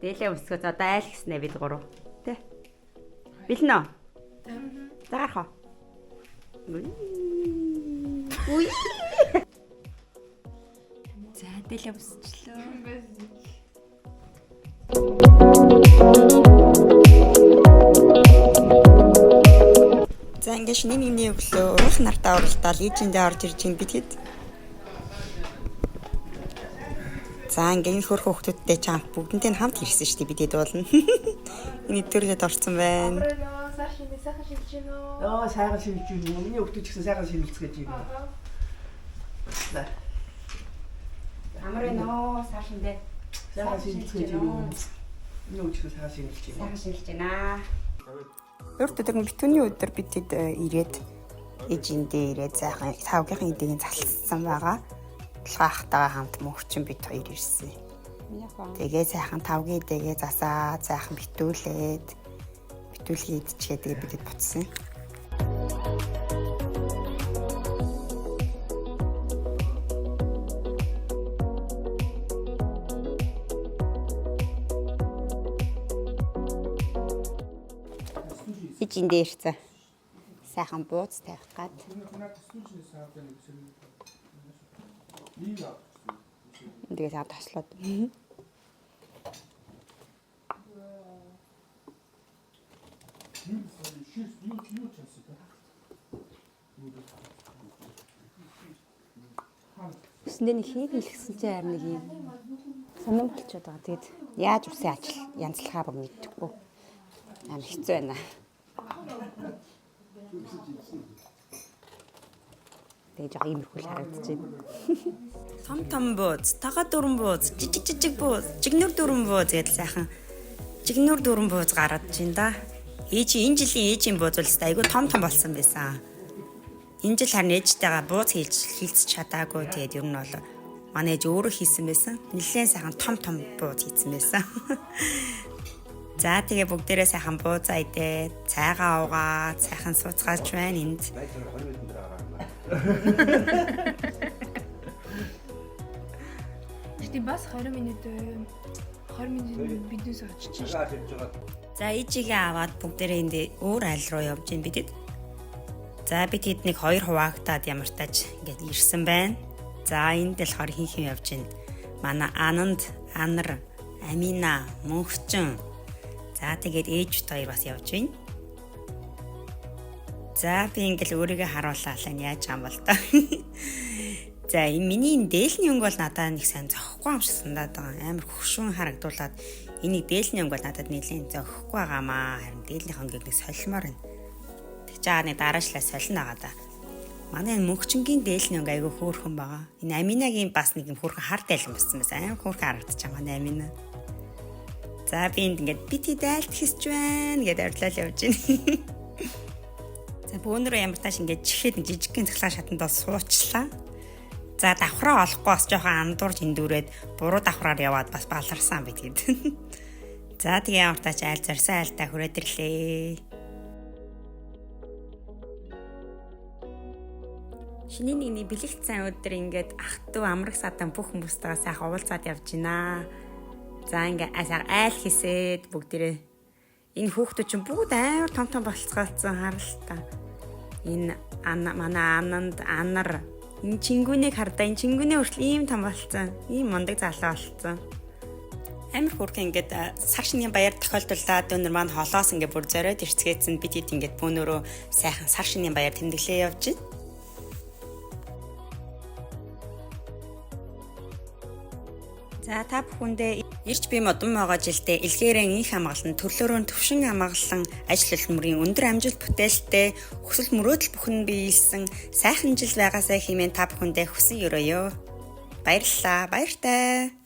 Дээлээ өсгөөд одоо айл гэснэ бид гурав. Тэ. Бэлнэ үү? За гарах уу? Уй. За дээлээ өсчлөө. За ингээд шинэ нэгний өглөө урах нартаа уралдаал ээжиндээ орж ирж ин бид хэд. За ингээд энэ хөрх хүүхдүүдтэй чам бүгдэнтэй хамт ирсэн шүү дээ бид хэд болно. Энэ төрлөд орсон байна. Оо сайхан шилжиж байна. Миний хүүхдүүд ч гэсэн сайхан шилжиж гэж байна. Амрын нөө саашиндээ Сайхан шилжиж гэж байна. Миний хүүхдүүд сайхан шилжиж байна. сайхан шилжиж байна. Өөртөө тэр битүүний өдөр бид хэд ирээд ээжиндээ ирээд сайхан тавгийнхын эдийг залсан байгаа. Ахтайгаа хамт мөнхчин бид хоёр ирсэн. Тэгээ сайхан тавгийн эдэгээ засаад сайхан битүүлээд битүүлгээ идчихээ тэгээ бидэд буцсан. Ичиндээ ирсэн. Сайхан бууз тавих гад. Тэгээ саад таслаад. Үсэндээ нэг хийг хэлсэн чинь харин нэг юм сонирм болчиход байгаа. Тэгэд яаж үсээ ажил янзлахаа бүр мэдчихгүй. Амар хэцүү байна. Тэгэж байгаа иймэрхүү л харагдаж байна. Том бууз, тага дөрөн бууз, жижиг бууз, жигнүр дөрөн бууз гэдэл сайхан жигнүр дөрөн бууз гараад чинь да. Энэ жилийн ээжийн бууз бол айгүй том болсон байсан. Энэ жил харин ээжтэйгээ бууз хийлцэж чадаагүй. Тэгээд ер нь бол манай ээж өөрөө хийсэн байсан. Нэлээд сайхан том бууз хийсэн байсан. За тэгээ бүгдээрээ сайхан буузаа идээ, цайгаа уугаа, сайхан сууцгааж байна энд. Гэтэ бас 20 минут биднээс очиж шээ. За ээжигээ аваад бүгдээрээ энд өөр айл руу явж гин бидэд. За бид хэд нэг 2 хуваагдаад ямар тааж ингээд ирсэн байна. За энд л хор хийх юм явж гин. Манай Ананд, Анар, Амина, Мөнхчин. За тэгээд ээжт хоёр бас явж байна. За би ингээл өөрийгөө харууллаа яаж байгаа юм бол та. За энэ миний дээлний өнгө бол надад нэг сайн зохихгүй юм шиг санагдаад байгаа. Амар хөшүүн харагдуулаад энийг дээлний өнгө бол надад нэлээд зохихгүй байгаамаа. Харин дээлний хонгийг нэг солимоор байна. Тэгж байгаа нэг дараачлаа солино байгаа да. Манай мөнхчингийн дээлний өнгө айгүй хөөрхөн байгаа. Энэ Аминагийн бас нэг юм хөөрхөн хар дайлан болсон байсан. Амар хөөрхөн харагдаж байгаа манай Амина. За би энд ингээд бити дайлт хийсч байна гэдээ орилол явж байна. За бөөнөрөө ямар тааш ингээд чихээд нэг жижигхэн цахилгаан шатанд суучлаа. За давхраа олохгүй бас жоохон андуурж эндүүрээд буруу давхраар яваад бас баларсан байт гээд. За тэгээ ямар тааш айл зарсан айлтаа хүрээд ирлээ. Шинийн нэгний бэлэгцсэн өдөр ингээд ах トゥ амрах садан бүх хүмүүстэйгээ сайхан уулзаад явж байна. За ингээ айл хийсээд бүгдээрээ энэ хүүхдүүд чинь бүгд амар том болцгаалцсан харалтаа. Энэ манай Ананд, Анар энэ чингүнийг хардаа энэ чингүний хүртэл ийм том болцсон. Ийм мундаг залуу болцсон. Амар хөрхөн ингээд сар шинийн баяр тохиолдуулаад өнөр маань холоос ингээ бүр зориод ирцгээсэн бид хэд ингээд бөөнөрөө сайхан сар шинийн баяр тэмдэглээ явж байна. За та бүхэндээ ирж би модон байгаа жилдээ илгээрэн их хамгаалан төрлөөрөө төвшин хамгаалан ажил хөдөлмөрийн өндөр амжилт бүтээлтэй хүсэл мөрөөдөл бүхэн биелсэн сайхан жил байгаасай хэмээн та бүхэндээ хүсэн өрөөё. Баярлалаа. Баяртай.